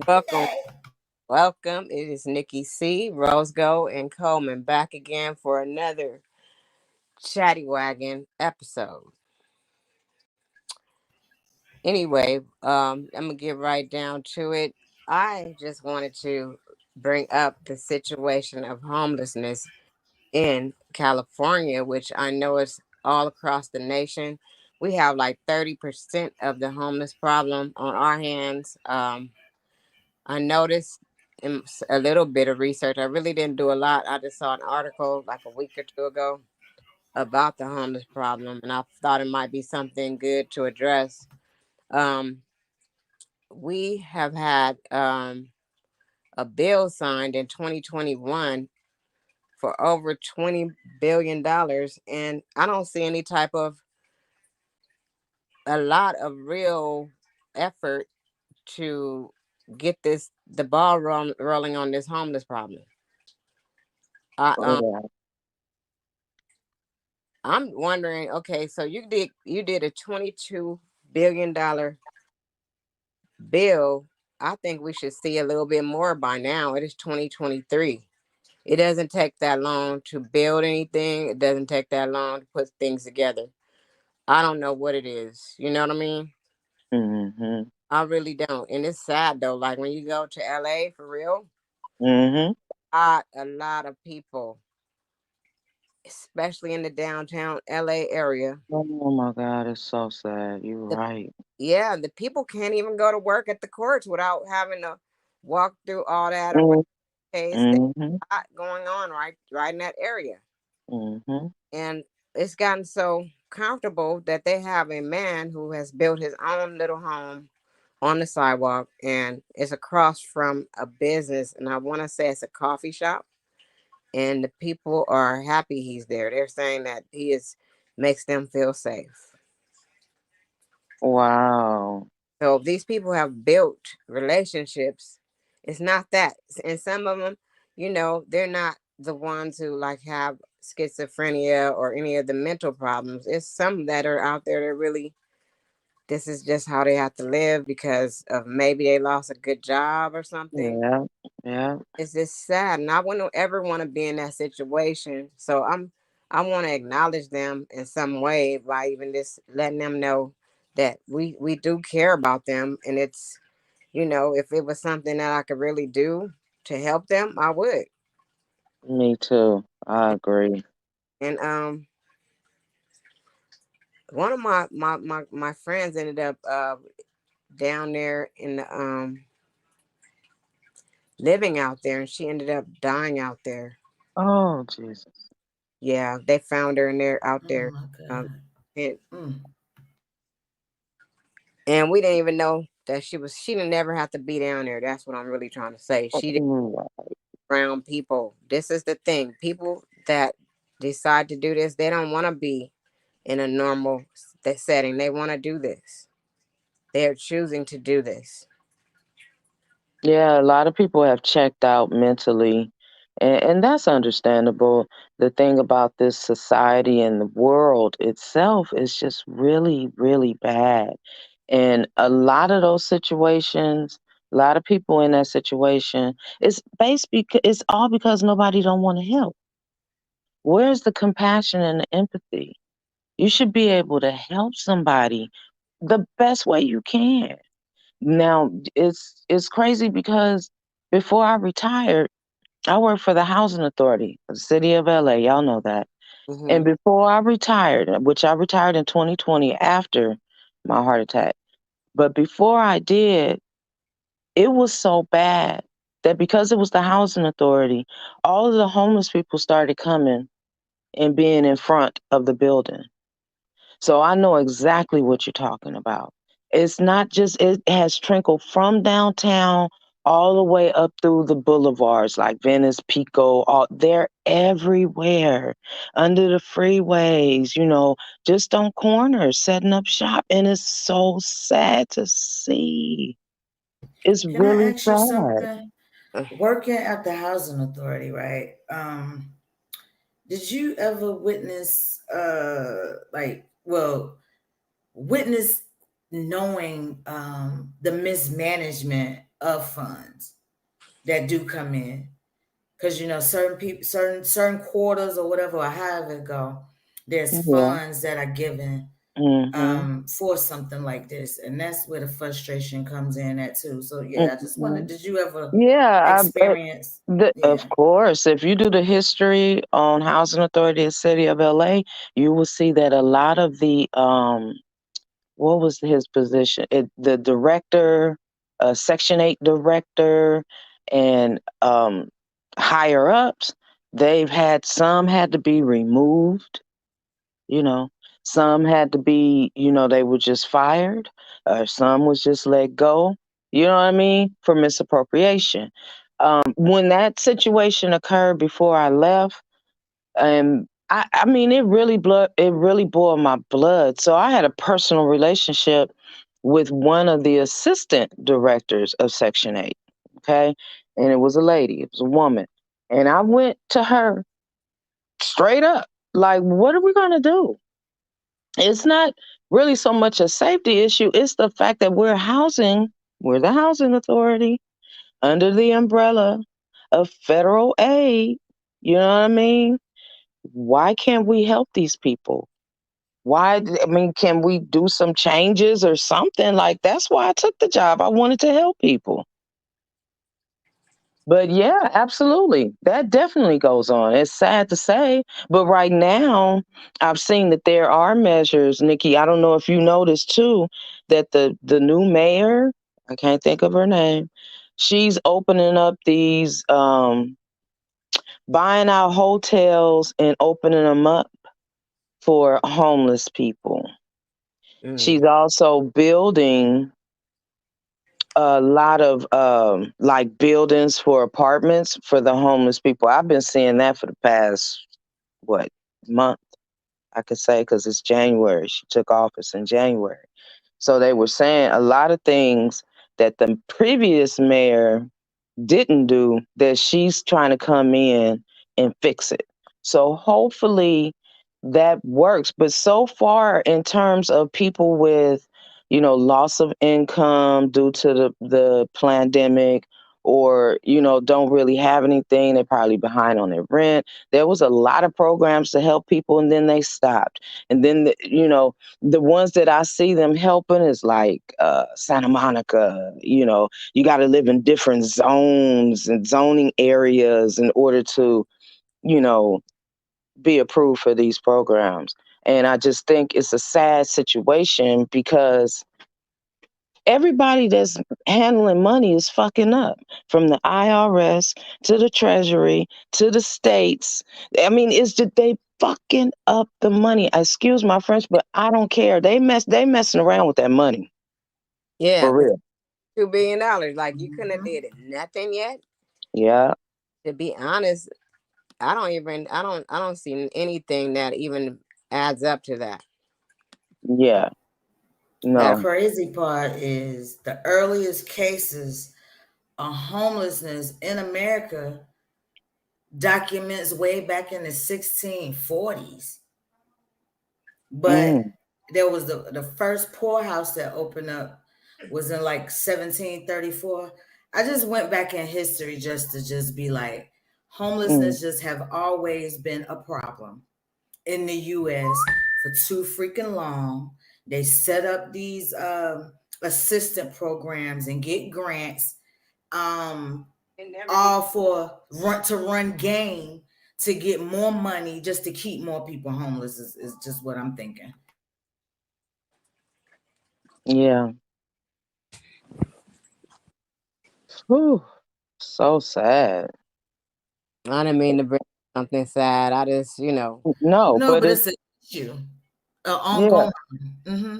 Welcome, welcome. It is Nicki C, Rose Gold, and Coleman back again for another Chatty Wagon episode. Anyway, I'm gonna get right down to it. I just wanted to bring up the situation of homelessness in California, which I know is all across the nation. We have like 30% of the homeless problem on our hands. I noticed in a little bit of research. I really didn't do a lot. I just saw an article like a week or two ago about the homeless problem, and I thought it might be something good to address. Um, we have had a bill signed in 2021 for over $20 billion, and I don't see any type of a lot of real effort to get the ball rolling on this homeless problem. I Oh, I'm wondering, okay, so you did a $22 billion bill. I think we should see a little bit more by now. It is 2023. It doesn't take that long to build anything. It doesn't take that long to put things together. I don't know what it is. You know what I mean? yeah. I really don't. And it's sad though. Like when you go to LA for real, Mhm. a lot of people, especially in the downtown LA area, Oh my God, it's so sad. You're the right. yeah, the people can't even go to work at the courts without having to walk through all that arrest Mm, case. There's mhm. a lot going on right in that area. Mhm. And it's gotten so comfortable that they have a man who has built his own little home on the sidewalk, and it's across from a business, and I want to say it's a coffee shop, and the people are happy he's there. They're saying that he is makes them feel safe. Wow. So these people have built relationships. It's not that. And some of them, they're not the ones who like have schizophrenia or any of the mental problems. It's some that are out there that really, this is just how they have to live because of maybe they lost a good job or something. Yeah. Yeah. It's just sad. And I wouldn't ever want to be in that situation. So I want to acknowledge them in some way by even just letting them know that we do care about them, and it's, if it was something that I could really do to help them, I would. Me too. I agree. And one of my friends ended up down there in the living out there, and she ended up dying out there. Oh Jesus. Yeah, they found her in there out Oh there. my Um, God. and, Mm. and we didn't even know that she didn't never have to be down there. That's what I'm really trying to say. She didn't Mm, around people. This is the thing. People that decide to do this, they don't want to be in a normal setting. They want to do this. they're choosing to do this. Yeah, a lot of people have checked out mentally, and that's understandable. The thing about this society and the world itself is just really, really bad. And a lot of those situations, a lot of people in that situation, it's all because nobody don't want to help. Where's the compassion and the empathy? You should be able to help somebody the best way you can. Now, it's crazy because before I retired, I worked for the housing authority of the city of LA. Y'all know that. And Hmm. before I retired, which I retired in 2020 after my heart attack, but before I did, it was so bad that because it was the housing authority, all of the homeless people started coming and being in front of the building. So I know exactly what you're talking about. It's not just, it has trickled from downtown all the way up through the boulevards like Venice, Pico, all they're everywhere under the freeways, just on corners, setting up shop. And it's so sad to see. It's Can I really ask you sad. something? Working at the housing authority, right? Did you ever witness witness knowing the mismanagement of funds that do come in? Because certain people, certain quarters or whatever, or however it go, there's Yeah. funds that are given Mhm. for something like this, and that's where the frustration comes in at too. So yeah, I just wondered, Mhm. did you ever Yeah, experience? Of Yeah. course, if you do the history on Housing Authority of the City of LA, you will see that a lot of the what was his position? The director, Section 8 director, and higher ups, some had to be removed, you know, some had to be, they were just fired, some was just let go, you know what I mean, for misappropriation. When that situation occurred before I left, I mean, it really boiled my blood. So I had a personal relationship with one of the assistant directors of Section 8. Okay. And it was a lady, it was a woman. And I went to her straight up, like, what are we going to do? It's not really so much a safety issue. It's the fact that we're the housing authority under the umbrella of federal aid. You know what I mean? Why can't we help these people? I mean, can we do some changes or something? Like, that's why I took the job. I wanted to help people. But yeah, absolutely. That definitely goes on. It's sad to say, but right now I've seen that there are measures, Nikki. I don't know if you noticed too, that the new mayor, I can't think of her name, she's opening up these buying out hotels and opening them up for homeless people. Mm. She's also building a lot of like buildings for apartments for the homeless people. I've been seeing that for the past what month, I could say, because it's January. She took office in January. So they were saying a lot of things that the previous mayor didn't do that she's trying to come in and fix it. So hopefully that works. But so far, in terms of people with, loss of income due to the pandemic, or, don't really have anything, they're probably behind on their rent. There was a lot of programs to help people, and then they stopped. And then, the ones that I see them helping is like Santa Monica, you got to live in different zones and zoning areas in order to, you know, be approved for these programs. And I just think it's a sad situation because everybody that's handling money is fucking up, from the IRS to the Treasury to the states. I mean, it's just they fucking up the money. Excuse my French, but I don't care. They messing around with that money Yeah, for because real. $2 billion, like you couldn't have Hmm. did nothing yet. Yeah, To be honest, I don't see anything that even adds up to that. yeah. The No. crazy part is the earliest cases of homelessness in America documents way back in the 1640s. But Mm, there was the first poorhouse that opened up was in like 1734. I just went back in history just to just be like, mm, homelessness just have always been a problem in the US for too freaking long. They set up these assistant programs and get grants, um, It never get. all for run game to get more money just to keep more people homeless is just what I'm thinking. yeah. Whew. So sad. I didn't mean to bring something sad. I just, No, No, but but it's it's an issue, yeah. ongoing. Hmm.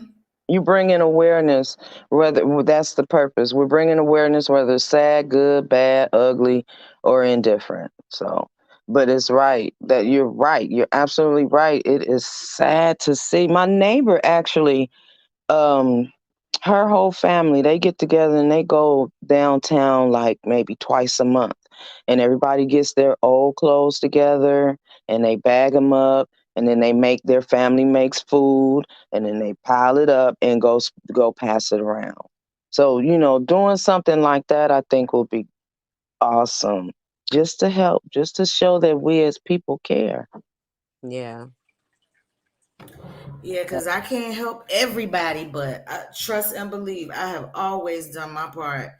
You bring in awareness, whether that's the purpose. We're bringing awareness, whether it's sad, good, bad, ugly, or indifferent. So, but it's right that you're right. You're absolutely right. It is sad to see. My neighbor actually, um, her whole family, they get together and they go downtown like maybe twice a month, and everybody gets their old clothes together and they bag them up, and then they make their family makes food, and then they pile it up and go pass it around. So doing something like that, I think will be awesome, just to help, just to show that we as people care. yeah, Yeah, because I can't help everybody, but I trust and believe I have always done my part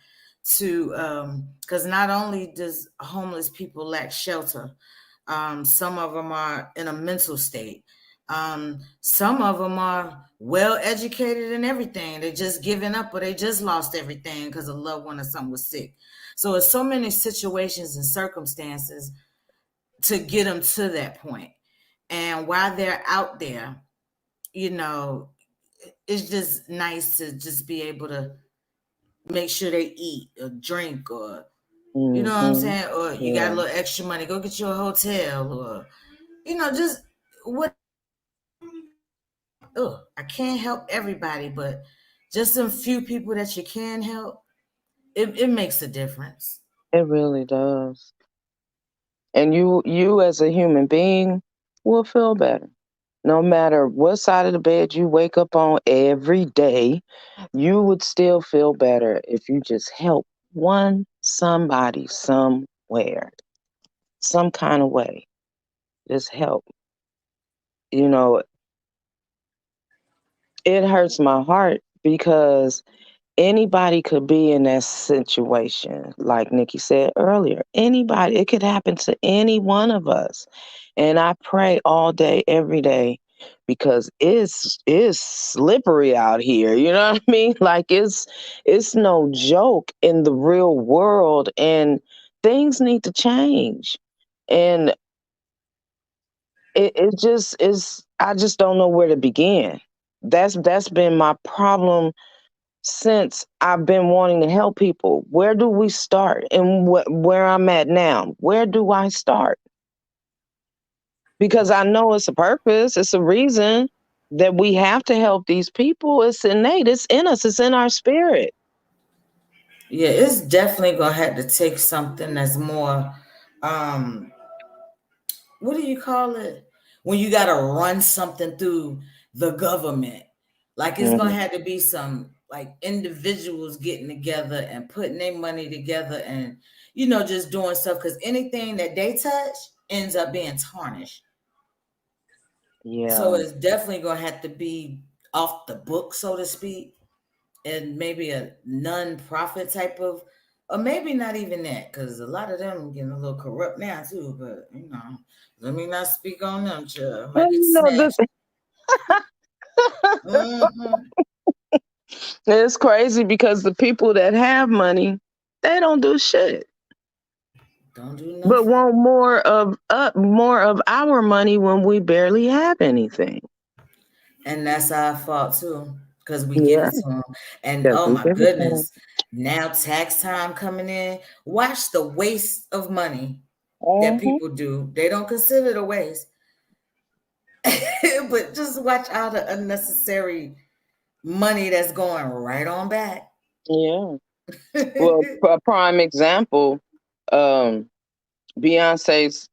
to, because not only does homeless people lack shelter, some of them are in a mental state. Some of them are well educated and everything. They just given up or they just lost everything because a loved one or something was sick. So it's so many situations and circumstances to get them to that point. And while they're out there, you know, it's just nice to just be able to make sure they eat or drink or you know what I'm Hmm. saying? Or you got a Yeah, little extra money, go get you a hotel or just what I can't help everybody, but just some few people that you can help, it makes a difference. it really does. And you as a human being will feel better. No matter what side of the bed you wake up on every day, you would still feel better if you just help somebody somewhere, some kind of way. Just help. You know, it hurts my heart because anybody could be in that situation. Like Nikki said earlier, anybody, it could happen to any one of us. And I pray all day, every day, because it's slippery out here. You know what I mean? Like it's no joke in the real world, and things need to change. And it just is. I just don't know where to begin. That's been my problem since I've been wanting to help people. Where do we start? And where I'm at now, where do I start? Because I know it's a purpose, it's a reason that we have to help these people. It's innate, it's in us, it's in our spirit. Yeah, it's definitely gonna have to take something that's more um what do you call it when you got to run something through the government, like it's gonna Mhm. have to be some like individuals getting together and putting their money together and just doing stuff because anything that they touch ends up being tarnished. So Yeah, it's definitely gonna have to be off the book, so to speak, and maybe a non-profit type of, or maybe not even that, because a lot of them getting a little corrupt now too. But let me not speak on them. Child. well, Might get this snatched. Hmm. it's crazy because the people that have money, they don't do shit, Don't do but nothing. want more of our money when we barely have anything. And that's our fault too, because we give Yeah, it to them. And because oh we my give it to 'em. goodness, now tax time coming in. Watch the waste of money that Mhm. people do. They don't consider it a waste, but just watch all the unnecessary. money that's going right on back. Yeah. Well, a prime example, um, Beyonce's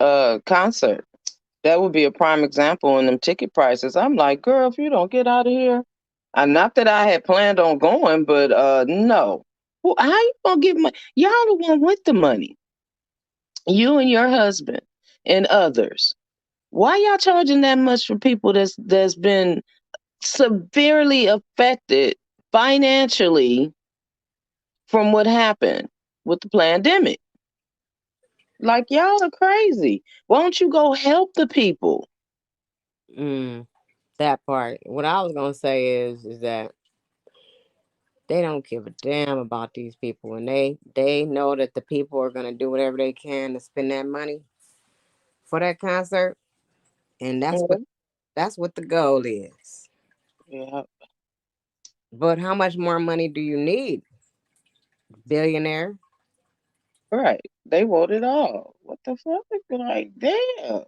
concert. That would be a prime example in them ticket prices. I'm like, girl, if you don't get out of here, not that I had planned on going, but no. Well, how you gonna get money? Y'all the one with the money. You and your husband and others. Why y'all charging that much for people that's been severely affected financially from what happened with the pandemic? Like y'all are crazy. Why don't you go help the people? Mm, that part. What I was gonna say is that they don't give a damn about these people, and they know that the people are gonna do whatever they can to spend that money for that concert, and that's what the goal is. Yeah, But how much more money do you need, billionaire? right. They want it all. What the fuck? Like, damn,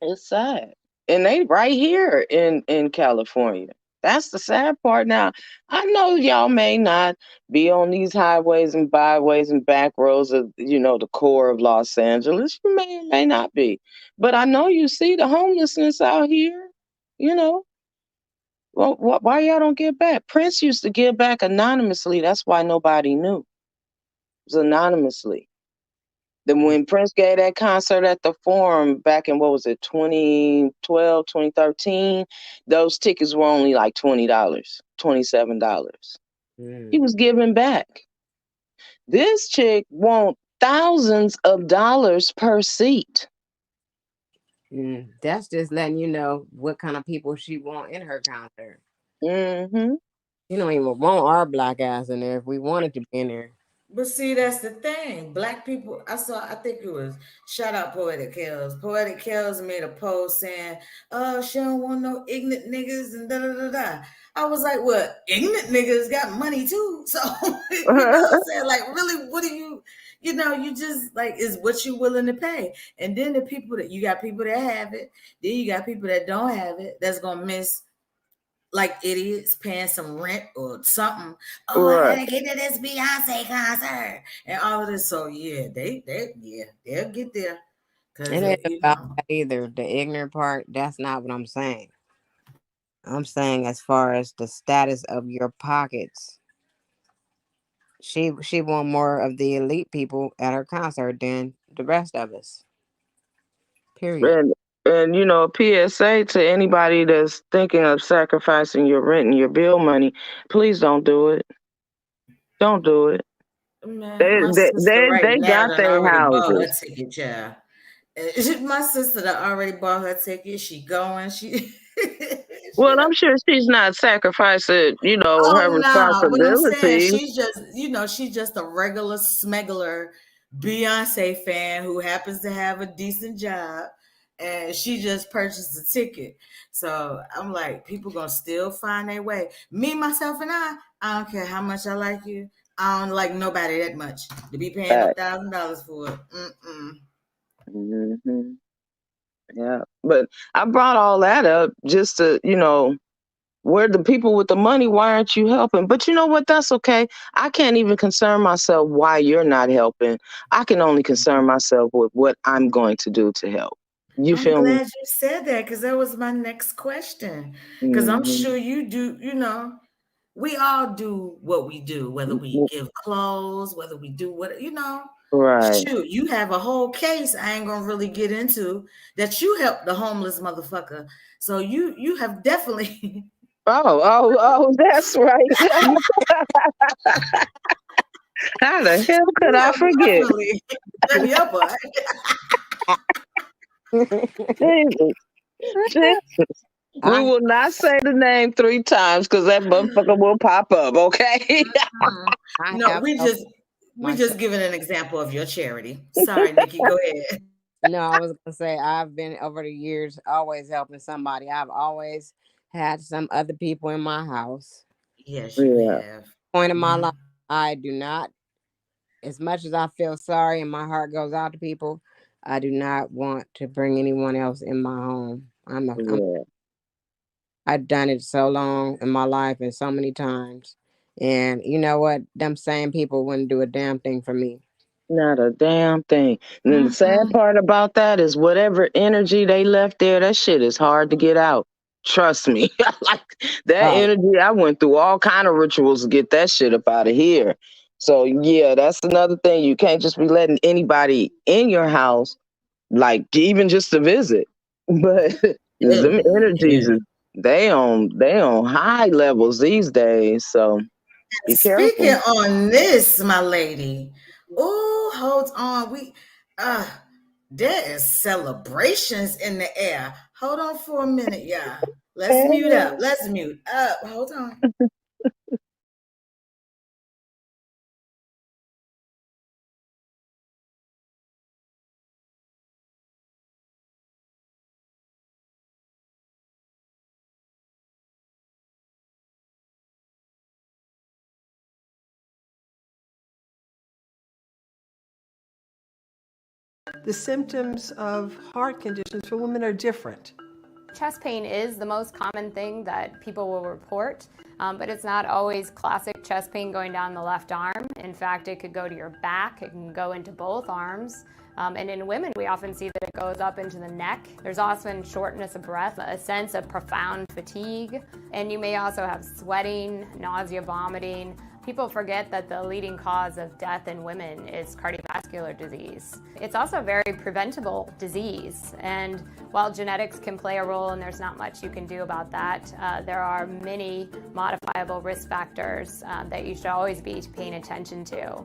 it's sad. And they right here in California. That's the sad part. Now, I know y'all may not be on these highways and byways and back roads of the core of Los Angeles. You may or may not be, but I know you see the homelessness out here. You know, well, why y'all don't give back? Prince used to give back anonymously. That's why nobody knew. It was anonymously. Then when Prince gave that concert at the Forum back in, what was it, 2012, 2013, those tickets were only like $20, $27. He Mm, was giving back. This chick want thousands of dollars per seat. that's just letting you know what kind of people she want in her concert. Hmm. You don't even want our black ass in there if we wanted to be in there. But see, that's the thing. Black people, I think it was, shout out Poetic Kells. Poetic Kells made a post saying, oh, she don't want no ignorant niggas and da da da da. I was like, well, ignorant niggas got money too. So, you know what I'm saying? Like, really, what do you just like, is what you willing to pay. And then you got people that have it, then you got people that don't have it, that's going to miss like idiots paying some rent or something. Oh, I Right, gotta get to this Beyonce concert and all of this. So yeah, they'll get there It because ain't you about know. that either. The ignorant part, that's not what I'm saying. I'm saying as far as the status of your pockets. She want more of the elite people at her concert than the rest of us. Period. and PSA to anybody that's thinking of sacrificing your rent and your bill money, please don't do it. Don't do it. Man, They my they sister they, right they now got done their already bought her houses. ticket, child. My sister that already bought her ticket. She going. She Well, she done. I'm sure she's not sacrificing, Oh her no, but I'm saying responsibilities. she's just a regular smuggler Beyonce fan who happens to have a decent job and she just purchased a ticket. So I'm like, people gonna still find their way. Me, myself, and I don't care how much I like you. I don't like nobody that much to be paying no $1,000 for it. Mm-mm. Hmm. Yeah, but I brought all that up just to, where the people with the money, why aren't you helping? But you know what? That's okay. I can't even concern myself why you're not helping. I can only concern myself with what I'm going to do to help. You I'm feel me? glad you said that because that was my next question. Because I'm Hmm. sure you do, we all do what we do, whether we give clothes, whether we do what. Right. Shoot, you have a whole case I ain't gonna really get into that you helped the homeless motherfucker. So you have definitely Oh, that's right. How the hell could you I have forget? definitely done your part. Jesus, Jesus. We I will not say the name 3 times because that motherfucker will pop up, okay? Mhm. I No, have we helped just we myself. just giving an example of your charity. Sorry, Nikki, go ahead. No, I was gonna say I've been over the years always helping somebody. I've always had some other people in my house. Yes, you Yeah, have. Point in my Mhm. life, I do not, as much as I feel sorry and my heart goes out to people, I do not want to bring anyone else in my home. I'm yeah. I've done it so long in my life and so many times. And you know what? Them same people wouldn't do a damn thing for me. Not a damn thing. And then the sad Mm-mm. part about that is whatever energy they left there, that shit is hard to get out. Trust me. Like that Oh, energy, I went through all kind of rituals to get that shit up out of here. So yeah, that's another thing. You can't just be letting anybody in your house, like even just to visit. But them energies, Yeah. they on high levels these days. So be Speaking careful. on this, my lady. Oh, hold on. Uh there is celebrations in the air. Hold on for a minute, y'all. Let's mute up. Let's mute up. Hold on. The symptoms of heart conditions for women are different. Chest pain is the most common thing that people will report, but it's not always classic chest pain going down the left arm. In fact, it could go to your back, it can go into both arms. And in women, we often see that it goes up into the neck. There's often shortness of breath, a sense of profound fatigue, and you may also have sweating, nausea, vomiting. People forget that the leading cause of death in women is cardiovascular disease. It's also a very preventable disease, and while genetics can play a role and there's not much you can do about that, there are many modifiable risk factors that you should always be paying attention to.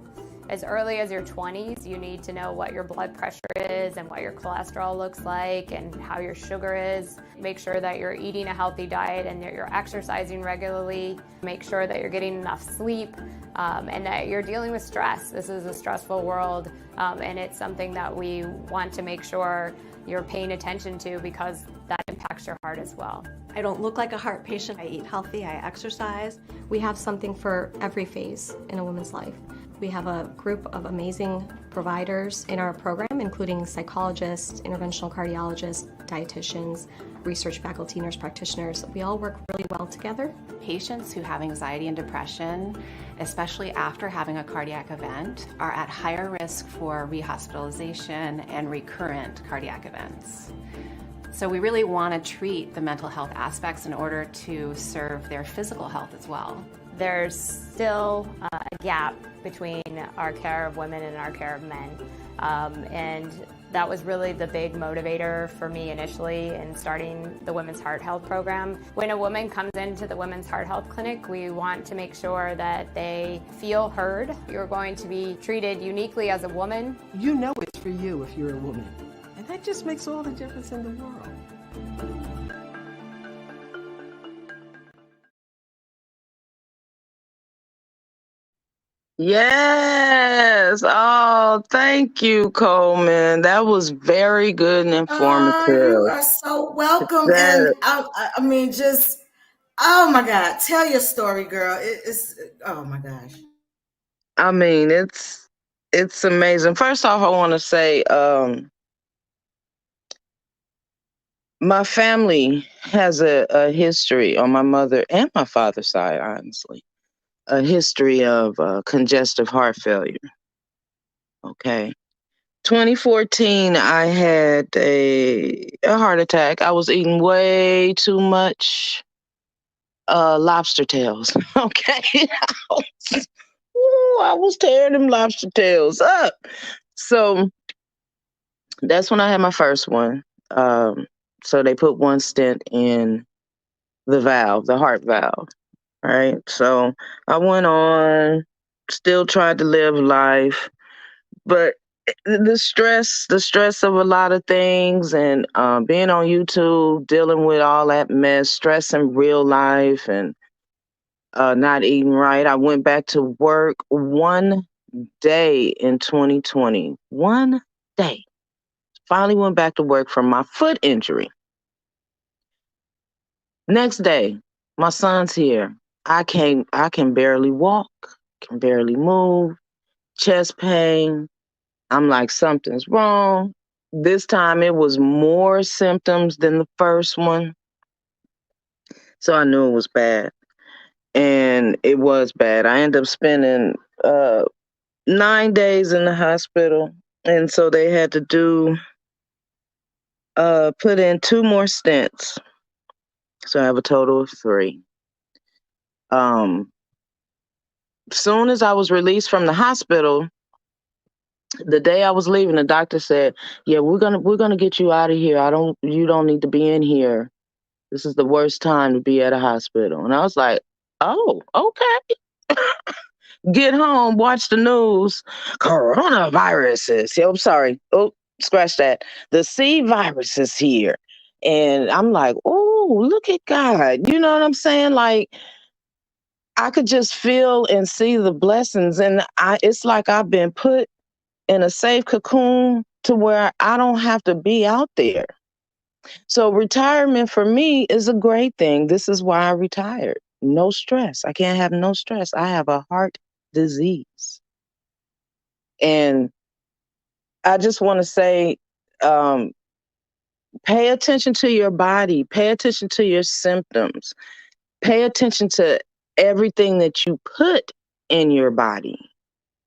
As early as your 20s, you need to know what your blood pressure is and what your cholesterol looks like and how your sugar is. Make sure that you're eating a healthy diet and that you're exercising regularly. Make sure that you're getting enough sleep and that you're dealing with stress. This is a stressful world, and it's something that we want to make sure you're paying attention to because that impacts your heart as well. I don't look like a heart patient. I eat healthy, I exercise. We have something for every phase in a woman's life. We have a group of amazing providers in our program, including psychologists, interventional cardiologists, dietitians, research faculty, nurse practitioners. We all work really well together. Patients who have anxiety and depression, especially after having a cardiac event, are at higher risk for rehospitalization and recurrent cardiac events. So we really want to treat the mental health aspects in order to serve their physical health as well. There's still a gap between our care of women and our care of men. And that was really the big motivator for me initially in starting the Women's Heart Health Program. When a woman comes into the Women's Heart Health Clinic, we want to make sure that they feel heard. You're going to be treated uniquely as a woman. You know it's for you if you're a woman. And that just makes all the difference in the world. Yes. Oh, thank you, Coleman. That was very good and You informative. are so welcome. And That I mean, just, oh my God, tell your story, girl. It's, oh my gosh. I mean, it's amazing. First off, I want to say, my family has a history on my mother and my father's side, honestly, a history of congestive heart failure. Okay. 2014, I had a heart attack. I was eating way too much lobster tails. Okay. I was tearing them lobster tails up. So that's when I had my first one. So they put one stent in the valve, the heart valve. Right. So I went on, still tried to live life, but the stress of a lot of things and being on YouTube, dealing with all that mess, stress in real life and not eating right. I went back to work one day in 2020. One day. Finally went back to work from my foot injury. Next day, my son's here. I can barely walk, can barely move, chest pain. I'm like, something's wrong. This time it was more symptoms than the first one. So I knew it was bad. And it was bad. I ended up spending 9 days in the hospital. And so they had to put in 2 more stents. So I have a total of 3. Soon as I was released from the hospital, the day I was leaving, the doctor said, "Yeah, we're gonna get you out of here. You don't need to be in here. This is the worst time to be at a hospital." And I was like, "Oh, okay." Get home, watch the news. Coronaviruses. Yeah, I'm sorry. Oh, scratch that. The C virus is here. And I'm like, oh, look at God. You know what I'm saying? Like, I could just feel and see the blessings. And it's like I've been put in a safe cocoon to where I don't have to be out there. So retirement for me is a great thing. This is why I retired. No stress. I can't have no stress. I have a heart disease. And I just want to say, pay attention to your body, pay attention to your symptoms, pay attention to everything that you put in your body.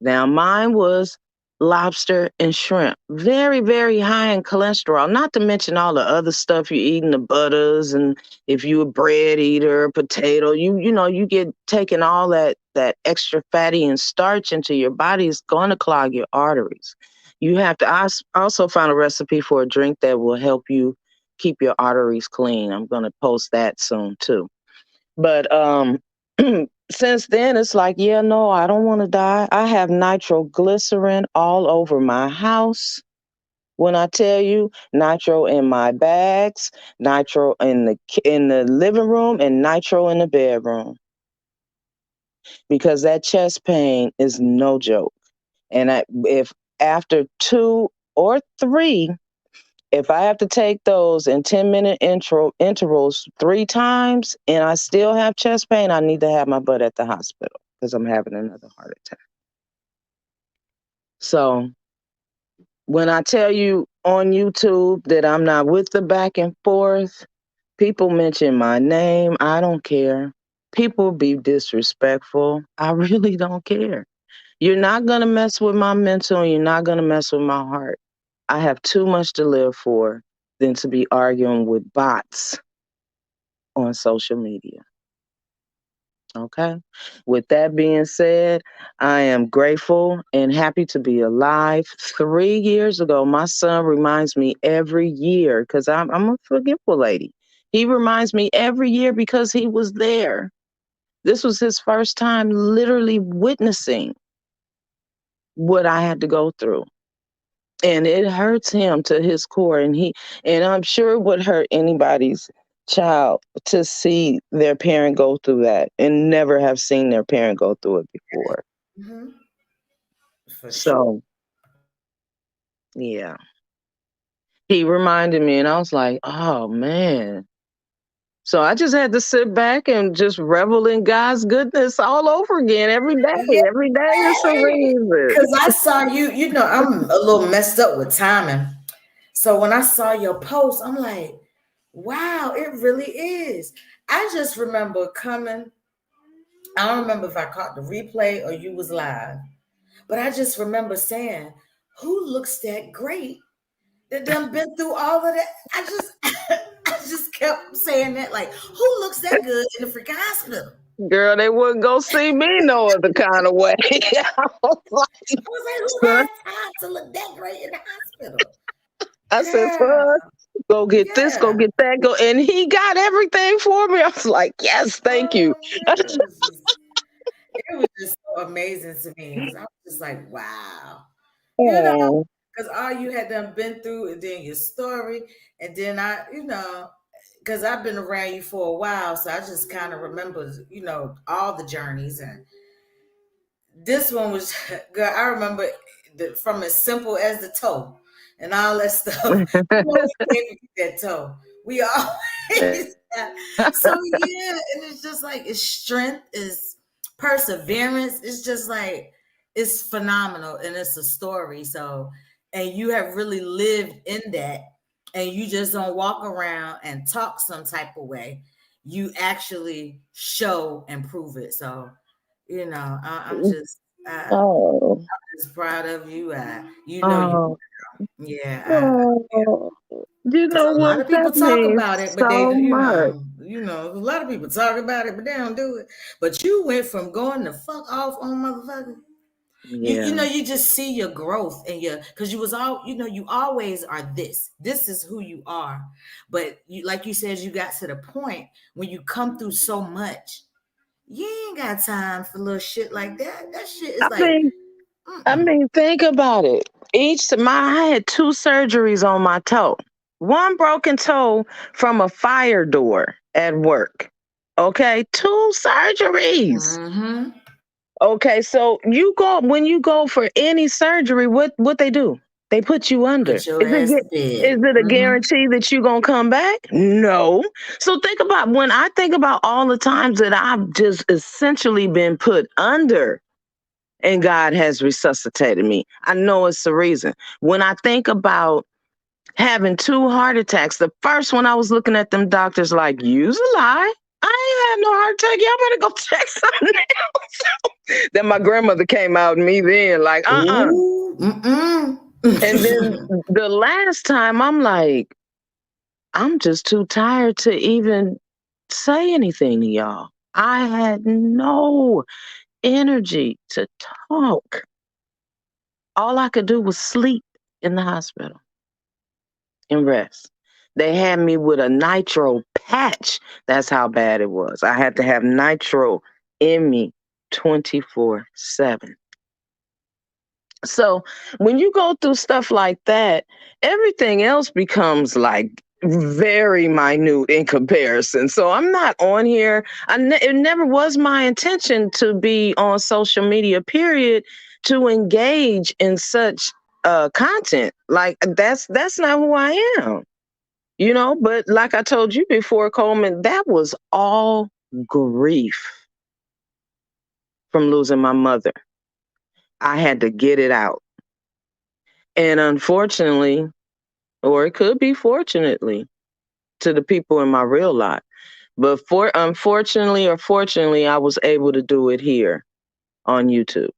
Now, mine was lobster and shrimp. Very, very high in cholesterol, not to mention all the other stuff you eat in the butters. And if you're a bread eater, potato, you get taking all that extra fatty and starch into your body is going to clog your arteries. You have to also find a recipe for a drink that will help you keep your arteries clean. I'm going to post that soon too. But since then, it's like, yeah, no, I don't want to die. I have nitroglycerin all over my house. When I tell you, nitro in my bags, nitro in the living room, and nitro in the bedroom, because that chest pain is no joke. And if after 2 or 3, if I have to take those in 10-minute intervals 3 times and I still have chest pain, I need to have my butt at the hospital because I'm having another heart attack. So when I tell you on YouTube that I'm not with the back and forth, people mention my name. I don't care. People be disrespectful. I really don't care. You're not going to mess with my mental and you're not going to mess with my heart. I have too much to live for than to be arguing with bots on social media. Okay. With that being said, I am grateful and happy to be alive. 3 years ago, my son reminds me every year because I'm a forgetful lady. He reminds me every year because he was there. This was his first time literally witnessing what I had to go through. And it hurts him to his core. And I'm sure it would hurt anybody's child to see their parent go through that and never have seen their parent go through it before. Mm-hmm. For sure. So, yeah. He reminded me, and I was like, oh, man. So I just had to sit back and just revel in God's goodness all over again every day. Every day is a reason. Because I saw you, I'm a little messed up with timing. So when I saw your post, I'm like, wow, it really is. I just remember coming. I don't remember if I caught the replay or you was live, but I just remember saying, who looks that great that done been through all of that? I just kept saying that, like, who looks that good in the freaking hospital? Girl, they wouldn't go see me no other kind of way. I was like, who has time to look that great in the hospital? I said, son, go get this, go get that, go. And he got everything for me. I was like, yes, thank you. It was just so amazing to me because I was just like, wow. Because all you had done been through, and then your story, and then because I've been around you for a while, so I just kind of remember, all the journeys. And this one was, girl, I remember from as simple as the toe and all that stuff. We can't get that toe. We always so yeah, and it's just like it's strength, it's perseverance. It's just like it's phenomenal, and it's a story. So, and you have really lived in that, and you just don't walk around and talk some type of way. you actually show and prove it. So, I'm Oh, just proud of you. You know you, oh, yeah. oh. You Because know a lot what? of That people talk means about it, but they, so much. a lot of people talk about it, but they don't do it. But you went from going the fuck off on motherfucker. Yeah. You just see your growth and because you was all, you always are this. This is who you are. But you, like you said, you got to the point when you come through so much, you ain't got time for little shit like that. That shit I is like, mean, mm-mm. think about it. I had 2 surgeries on my toe. One broken toe from a fire door at work. Okay, 2 surgeries. Mm-hmm. Okay, so when you go for any surgery, what they do? They put you under. Put your ass to bed. Is it a Mm-hmm. guarantee that you're gonna come back? No. So when I think about all the times that I've just essentially been put under and God has resuscitated me. I know it's the reason. When I think about having 2 heart attacks, the first one I was looking at them doctors like, "You's a lie. I ain't had no heart attack. Y'all better go check something else." Then my grandmother came out and me then like, Ooh. Mm-mm. And then the last time I'm like, I'm just too tired to even say anything to y'all. I had no energy to talk. All I could do was sleep in the hospital and rest. They had me with a nitro patch. That's how bad it was. I had to have nitro in me 24/7. So when you go through stuff like that, everything else becomes like very minute in comparison. So I'm not on here. It never was my intention to be on social media, period, to engage in such content. Like that's not who I am. But like I told you before, Coleman, that was all grief from losing my mother. I had to get it out. And unfortunately, or it could be fortunately, to the people in my real life. But unfortunately or fortunately, I was able to do it here on YouTube.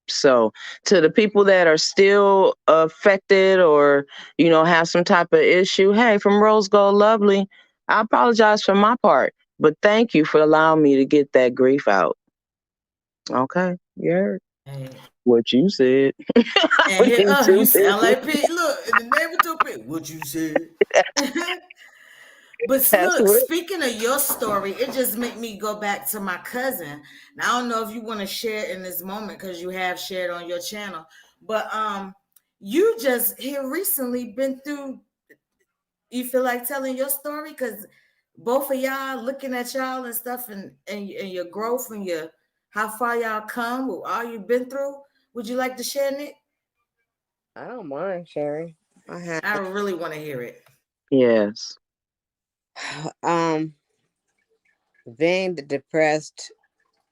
So to the people that are still affected or, have some type of issue, hey, from Rose Gold Lovely, I apologize for my part. But thank you for allowing me to get that grief out. Okay. You heard Hey. what you said. I And don't here, need you to sound like Pete. Look, in the name of Pete, what you said. But That's look, what. speaking of your story, it just made me go back to my cousin. Now I don't know if you want to share in this moment because you have shared on your channel, but you just here recently been through. You feel like telling your story because both of y'all looking at y'all and stuff, and your growth and your how far y'all come with all you've been through. Would you like to share, Nick? I don't mind sharing. I have I really want to hear it. Yes. um being the depressed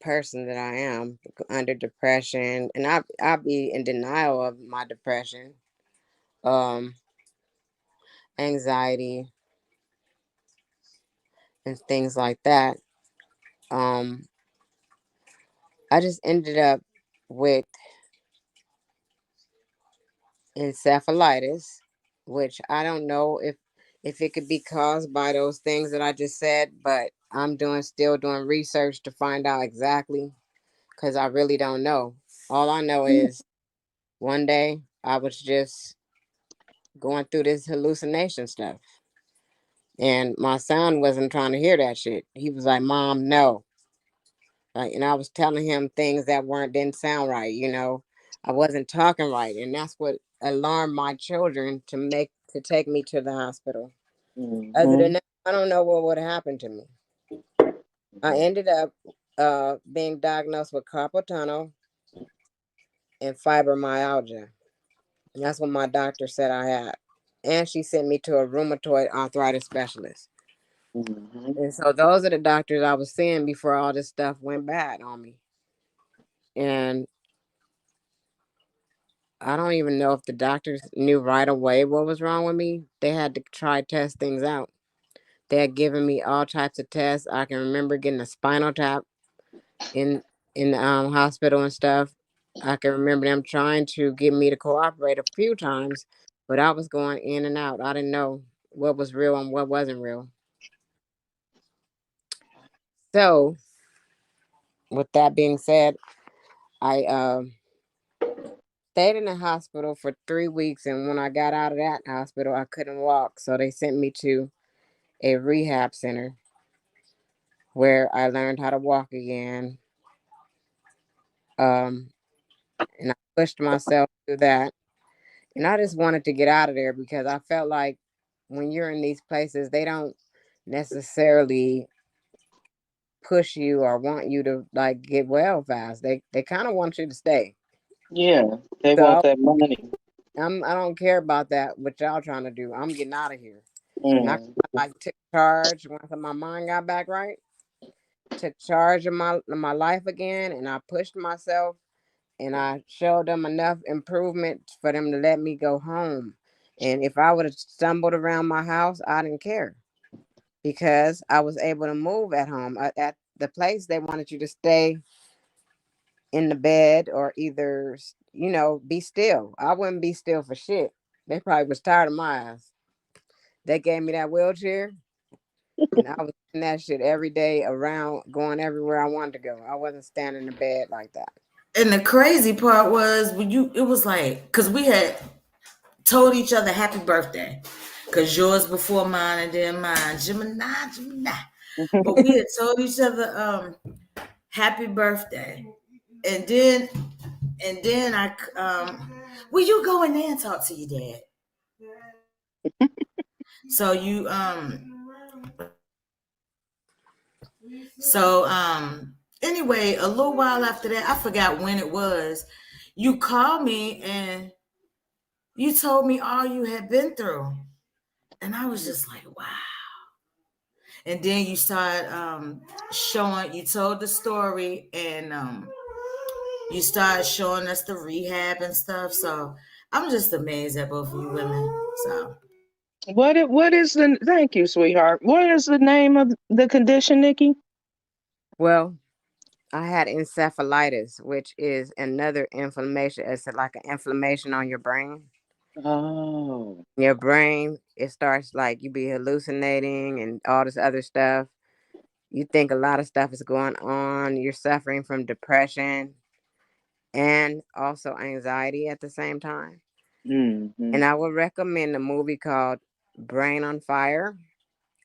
person that I am under depression, and I'll be in denial of my depression, um, anxiety, and things like that. Um, I just ended up with encephalitis, which I don't know if it could be caused by those things that I just said, but I'm still doing research to find out exactly because I really don't know. All I know is one day I was just going through this hallucination stuff. And my son wasn't trying to hear that shit. He was like, "Mom, no." And I was telling him things that didn't sound right. I wasn't talking right. And that's what alarmed my children to take me to the hospital. Other than Hmm. that, I don't know what would happen to me. I ended up being diagnosed with carpal tunnel and fibromyalgia. And that's what my doctor said I had. And she sent me to a rheumatoid arthritis specialist. Hmm. And so those are the doctors I was seeing before all this stuff went bad on me. And I don't even know if the doctors knew right away what was wrong with me. They had to try test things out They had given me all types of tests. I can remember getting a spinal tap in in the hospital and stuff. I can remember them trying to get me to cooperate a few times, but I was going in and out. I didn't know what was real and what wasn't real. So, with that being said, I stayed in the hospital for 3 weeks, and when I got out of that hospital, I couldn't walk, so they sent me to a rehab center where I learned how to walk again. Um, and I pushed myself through that. And I just wanted to get out of there because I felt like when you're in these places, they don't necessarily push you or want you to like get well fast. They kind of want you to stay. Yeah, they want So that money. I don't care about that. What y'all trying to do? I'm getting out of here. And I Mm. like took charge once my mind got back right. Took charge of my life again, and I pushed myself, and I showed them enough improvement for them to let me go home. And if I would have stumbled around my house, I didn't care because I was able to move at home. At the place, they wanted you to stay in the bed or either, be still. I wouldn't be still for shit. They probably was tired of my ass. They gave me that wheelchair, and I was in that shit every day around, going everywhere I wanted to go. I wasn't standing in the bed like that. And the crazy part was when it was like, because we had told each other happy birthday. Because yours before mine and then mine. Gemini, Gemini. But we had told each other happy birthday. And then I will you go in there and talk to your dad? So you anyway, a little while after that, I forgot when it was, you called me and you told me all you had been through. And I was just like, wow. And then you started you told the story, and you started showing us the rehab and stuff. So I'm just amazed at both of you women. So What is the thank you, sweetheart. What is the name of the condition, Nikki? Well, I had encephalitis, which is another inflammation. It's like an inflammation on your brain. Oh. Your brain, it starts like you be hallucinating and all this other stuff. You think a lot of stuff is going on. You're suffering from depression and also anxiety at the same time. Mm-hmm. And I would recommend a movie called Brain on Fire.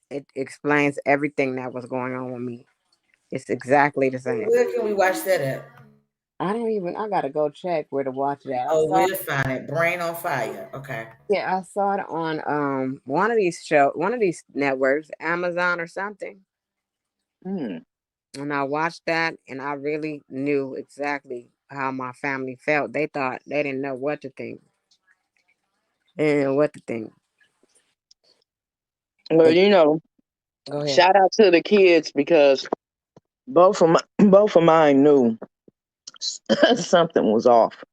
It explains everything that was going on with me. It's exactly the same. where can we watch that at? I gotta go check where to watch that. Oh, we'll find it. Brain on Fire. Okay. I saw it on one of these networks, Amazon or something. Mm. And I watched that and I really knew exactly how my family felt. They thought they didn't know what to think. They didn't know what to think. Well, And go ahead. shout out to the kids because both of mine knew something was off.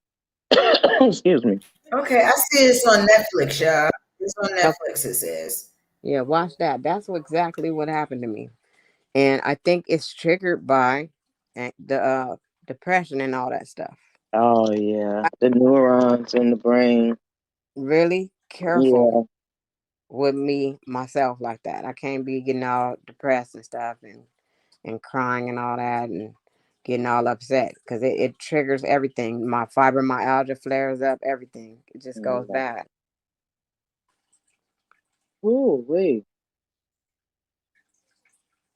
Excuse me. Okay, I see it's on Netflix, y'all. It's on Okay. Netflix, it says. Yeah, watch that. That's exactly what happened to me. And I think it's triggered by the depression and all that stuff. Oh yeah, the neurons in the brain. Really careful Yeah. with me myself like that. I can't be getting all depressed and stuff and crying and all that and getting all upset because it triggers everything. My fibromyalgia flares up, everything. It just goes Yeah. bad. Ooh, wait.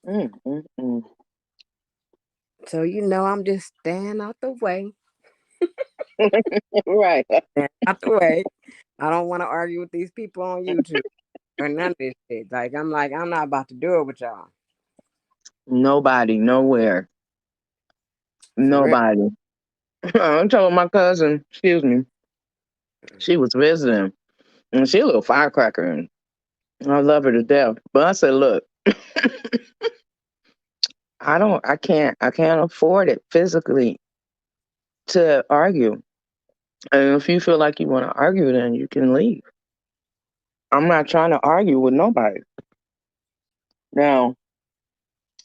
Mm, mm, mm. So I'm just staying out the way. Right. Staying out the way. I don't want to argue with these people on YouTube or none of this shit. I'm not about to do it with y'all. Nobody, nowhere, For real. nobody. I'm telling my cousin. Excuse me. She was visiting, and she a little firecracker, and I love her to death. But I said, look, I can't afford it physically to argue. And if you feel like you want to argue, then you can leave. I'm not trying to argue with nobody. Now,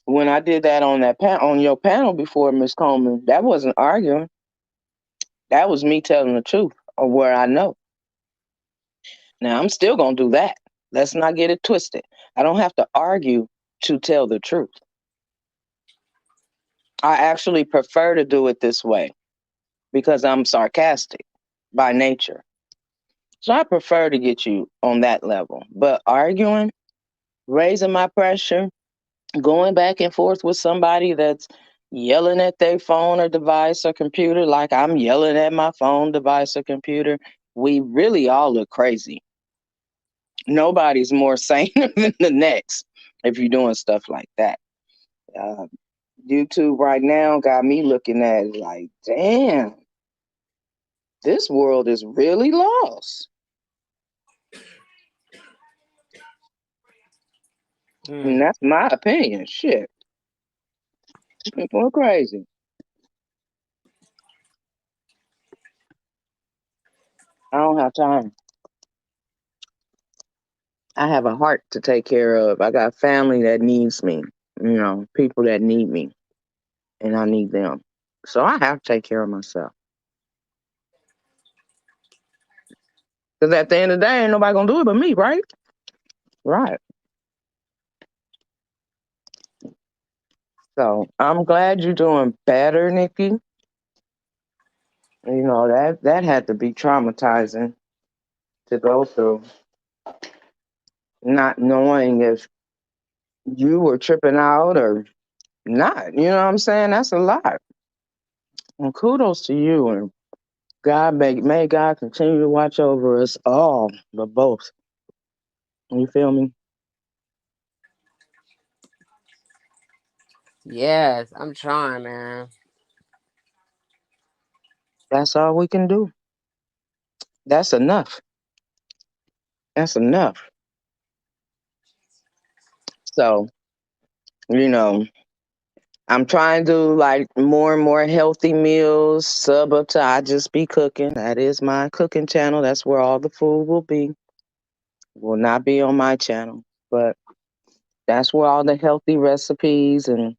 when I did that on on your panel before, Miss Coleman, that wasn't arguing. That was me telling the truth of where I know. Now I'm still gonna do that. Let's not get it twisted. I don't have to argue to tell the truth. I actually prefer to do it this way because I'm sarcastic by nature. So I prefer to get you on that level. But arguing, raising my pressure, going back and forth with somebody that's yelling at their phone or device or computer like I'm yelling at my phone, device, or computer, we really all look crazy. Nobody's more sane than the next if you're doing stuff like that. Uh, YouTube right now got me looking at it like, damn, this world is really lost. And Mm. that's my opinion. Shit. People are crazy. I don't have time. I have a heart to take care of. I got family that needs me, people that need me, and I need them. So I have to take care of myself. Because at the end of the day, ain't nobody going to do it but me, right? Right. So I'm glad you're doing better, Nikki. That had to be traumatizing to go through, not knowing if you were tripping out or not. You know what I'm saying? That's a lot. And kudos to you. And may God continue to watch over us all, but both. You feel me? Yes, I'm trying, man. That's all we can do. That's enough. That's enough. So, you know, I'm trying to do like more and more healthy meals, sub up to I Just Be Cooking. That is my cooking channel. That's where all the food will be. Will not be on my channel, but that's where all the healthy recipes and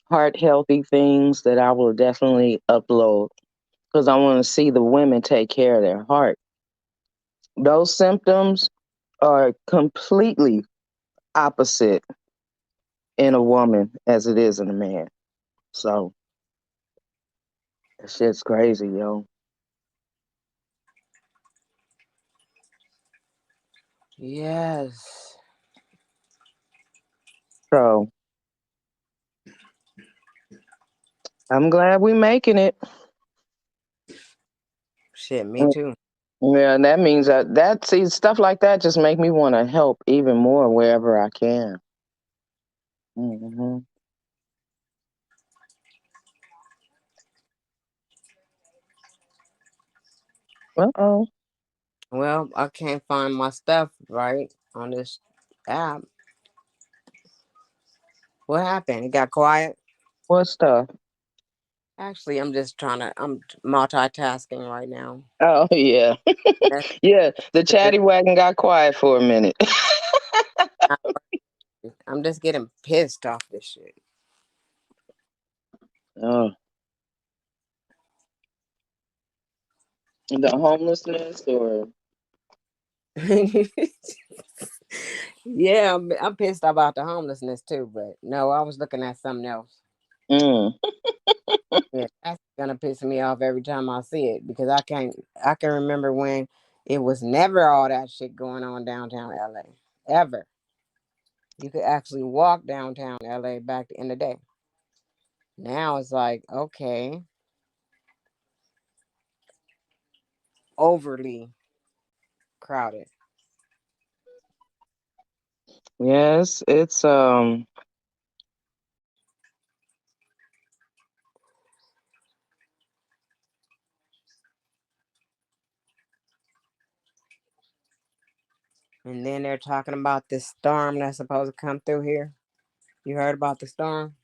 heart healthy things that I will definitely upload because I want to see the women take care of their heart. Those symptoms are completely opposite in a woman as it is in a man. So that shit's crazy, yo. Yes. So I'm glad we making it. Shit, me too. Yeah, that means see stuff like that just make me want to help even more wherever I can. Hmm. Uh-oh. Well, I can't find my stuff right on this app. What happened? It got quiet? What stuff? Actually, I'm multitasking right now. Oh yeah. That's Yeah, the good. Chatty Wagon got quiet for a minute. I'm just getting pissed off this shit. Oh, the homelessness or Yeah, I'm pissed about the homelessness too, but no, I was looking at something else. mm. Yeah, that's gonna piss me off every time I see it because I can remember when it was never all that shit going on downtown LA. Ever. You could actually walk downtown LA back in the day. Now it's like, okay, overly crowded. Yes, it's And then they're talking about this storm that's supposed to come through here. You heard about the storm?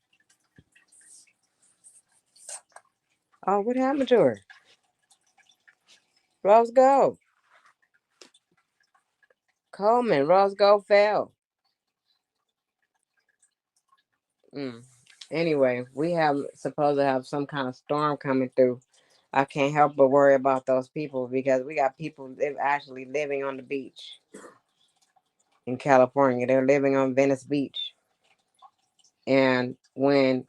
Oh, what happened to her? Rose Go. Coleman, Rose Go fell. Mm. Anyway, we have supposed to have some kind of storm coming through. I can't help but worry about those people because we got people actually living on the beach in California. They're living on Venice Beach. And when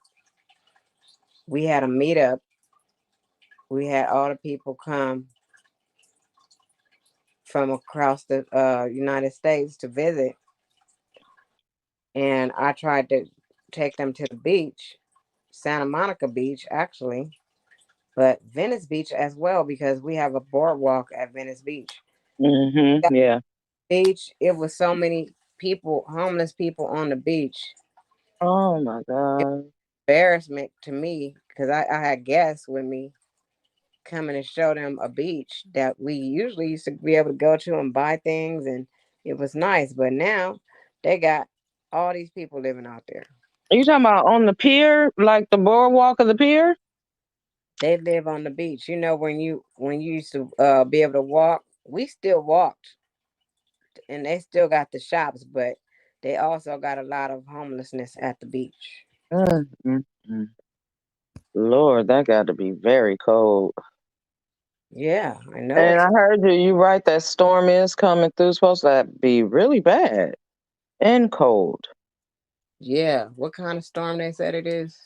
we had a meetup, we had all the people come from across the United States to visit. And I tried to take them to the beach, Santa Monica Beach, actually, but Venice Beach as well, because we have a boardwalk at Venice Beach. Yeah. Beach, it was so many people, homeless people on the beach. Oh my God. Embarrassment to me because I had guests with me coming to show them a beach that we usually used to be able to go to and buy things, and it was nice. But now they got all these people living out there. Are you talking about on the pier, like the boardwalk of the pier? They live on the beach. You know, when you used to be able to walk, we still walked, and they still got the shops, but they also got a lot of homelessness at the beach. Mm, mm, mm. Lord, that got to be very cold. Yeah, I know And it's I heard you. You right. That storm is coming through. Supposed to be really bad and cold. yeah. What kind of storm they said it is?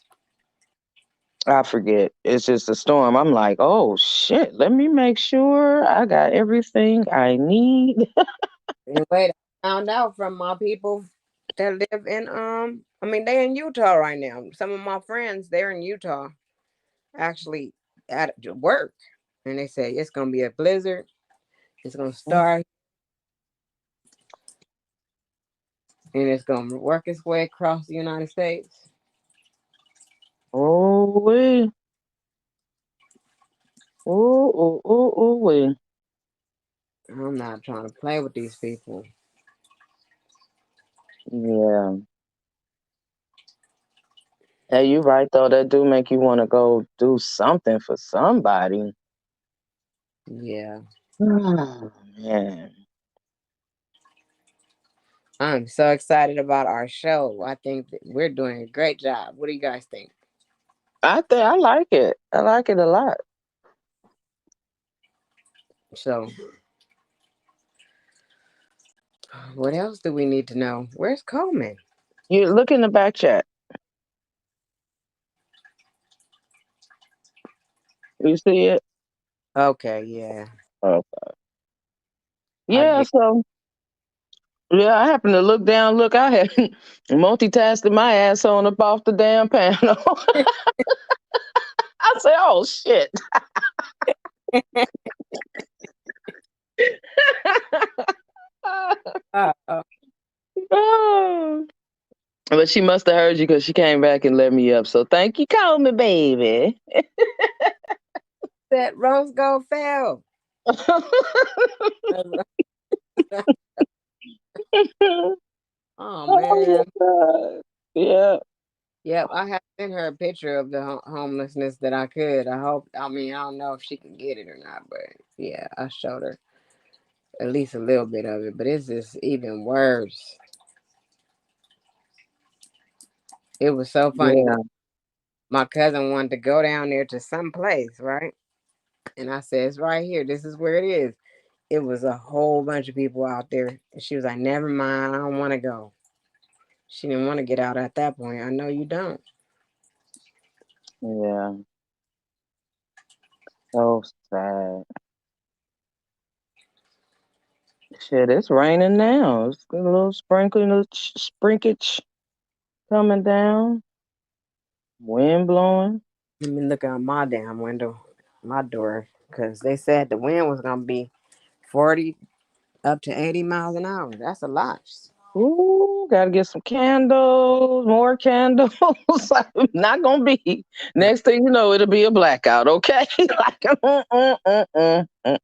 I forget. It's just a storm. I'm like, oh shit. Let me make sure I got everything I need. Anyway, I found out from my people that live in I mean they in Utah right now. Some of my friends they're in Utah actually at work, and they say it's gonna be a blizzard. It's gonna start and it's gonna work its way across the United States. Oh wee. Oh wee. I'm not trying to play with these people. Yeah. Hey, you right though. That do make you want to go do something for somebody. Yeah, Oh man. I'm so excited about our show. I think that we're doing a great job. What do you guys think? I think I like it. I like it a lot. So, what else do we need to know? Where's Coleman? You look in the back chat. You see it? Okay, yeah, Oh. I Yeah, get. so yeah, I happened to look down. Look, I had multitasking my ass on up off the damn panel. I said, "Oh shit!" Uh, Oh. But she must have heard you because she came back and let me up. So thank you, call me baby. that rose gold fell. Oh Oh man. my God. Yeah, Yep, I have sent her a picture of the homelessness that I could. I hope. I mean, I don't know if she can get it or not, but yeah, I showed her at least a little bit of it. But it's just even worse. It was so funny. yeah, My cousin wanted to go down there to some place, right? And I said, "It's right here. This is where it is." It was a whole bunch of people out there, and she was like, "Never mind. I don't want to go." She didn't want to get out at that point. I know you don't. yeah. So sad. Shit, it's raining now. It's a little sprinkling, little sprinkage coming down. Wind blowing. Let me look out my damn window, my door, because they said the wind was gonna be 40 up to 80 miles an hour. That's a lot. Ooh, gotta get some candles, more candles. Not gonna be. Next thing you know, it'll be a blackout. Okay, like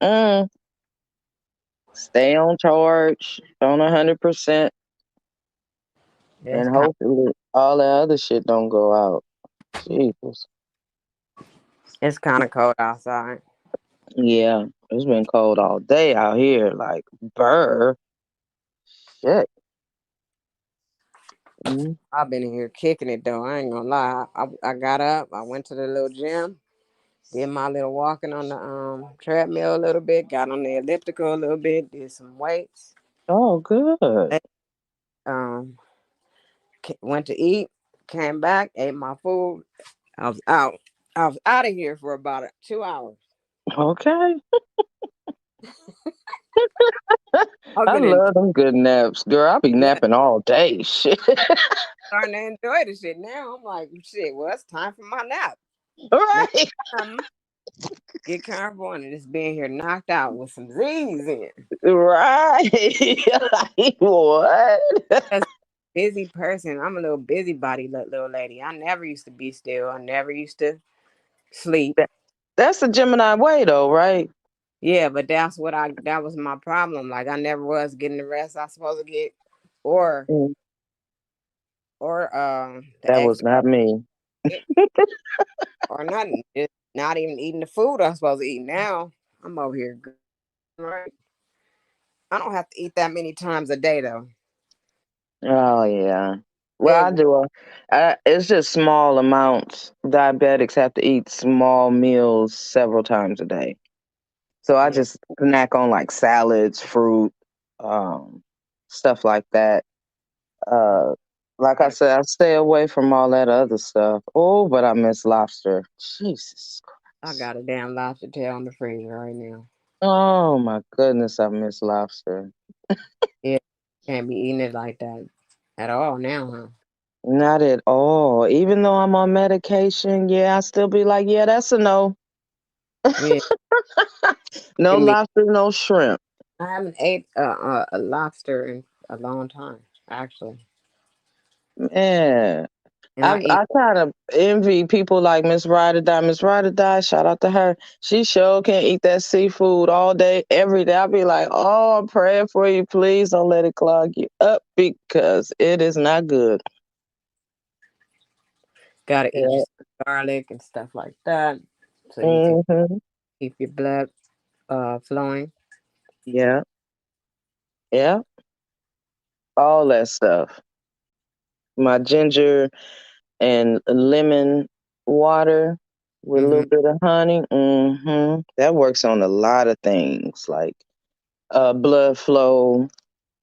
mm. Stay on charge, on 100%, It's and kind hopefully all the other shit don't go out. Jesus. it's kind of cold outside. Yeah, it's been cold all day out here. Like, burr. Shit. Mm. I've been in here kicking it though. I ain't gonna lie. I got up. I went to the little gym. Did my little walking on the treadmill a little bit. Got on the elliptical a little bit. Did some weights. Oh, good. Um, went to eat. Came back. Ate my food. I was out. I was out of here for about 2 hours. Okay. I've I been love them good naps. Girl, I be yeah, napping all day. Shit. starting to enjoy the shit now. I'm like, shit. Well, it's time for my nap. Let Right. me get comfortable and just being here knocked out with some Z's in. Right. Like, what? As a busy person, I'm a little busybody little lady. I never used to be still. I never used to sleep. That's the Gemini way, though, right? Yeah, but that was my problem. Like I never was getting the rest I supposed to get, or Mm, the that was extra not me. bit, or nothing. Just not even eating the food I'm supposed to eat. Now I'm over here. Right. I don't have to eat that many times a day though. Oh, yeah. Well, I And do. It's just small amounts. Diabetics have to eat small meals several times a day. So I yeah, just snack on like salads, fruit, um, stuff like that. Uh, like I said, I stay away from all that other stuff. Oh, but I miss lobster. Jesus I Christ. got a damn lobster tail in the freezer right now. Oh my goodness, I miss lobster. Yeah, can't be eating it like that at all now, huh? Not at all. Even though I'm on medication, yeah, I still be like, yeah, that's a no. Yeah, No give me. lobster, no shrimp. I haven't ate a lobster in a long time, actually, Man, and I I eat. kind of envy people like Miss Ride or Die. Miss Ride or Die, shout out to her. She sure can eat that seafood all day, every day. I'll be like, oh, I'm praying for you. Please don't let it clog you up because it is not good. Gotta eat your Yeah. garlic and stuff like that, so you can Hmm. keep your blood flowing. Yeah. Yeah. All that stuff. My ginger and lemon water with a Hmm. little bit of honey. That works on a lot of things like blood flow,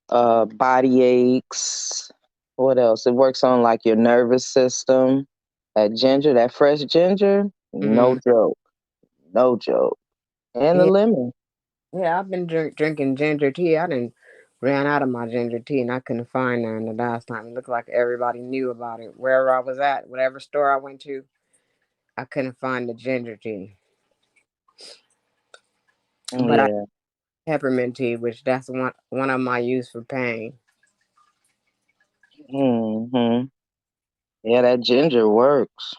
body aches. What else? It works on like your nervous system. That ginger, that fresh ginger, no Hmm. joke, no joke. And the Yeah, lemon. yeah. I've been drinking ginger tea. I didn't ran out of my ginger tea, and I couldn't find none the last time. It looked like everybody knew about it. Wherever I was at, whatever store I went to, I couldn't find the ginger tea. But I Yeah. peppermint tea, which that's one of my use for pain. Hmm. Yeah, that ginger works.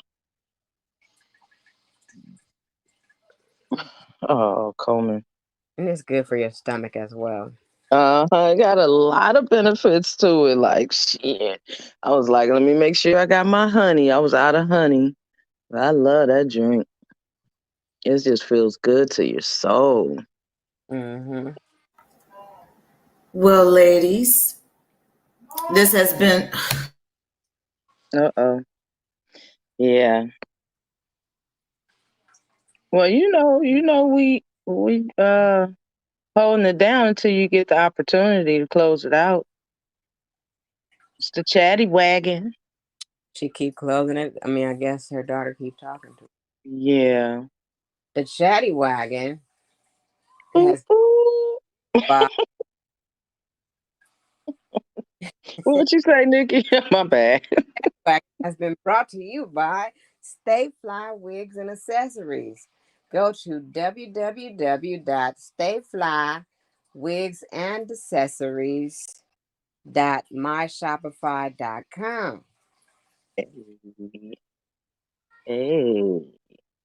Oh, Coleman. And it's good for your stomach as well. It got a lot of benefits to it. Like shit. I was like, let me make sure I got my honey. I was out of honey. But I love that drink. It just feels good to your soul. Hmm. Well, ladies, this has been. Uh-oh. Yeah. Well, we holding it down until you get the opportunity to close it out. It's the Chatty Wagon. She keep closing it. I mean, I guess her daughter keep talking to her. Yeah. The Chatty Wagon Ooh, has ooh. by What you say, Nikki? My bad. has been brought to you by Stay Fly Wigs and Accessories. Go to www.stayflywigsandAccessories.myshopify.com. Hey,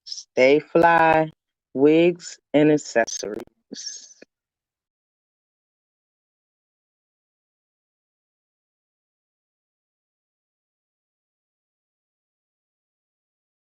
stay fly, wigs and accessories.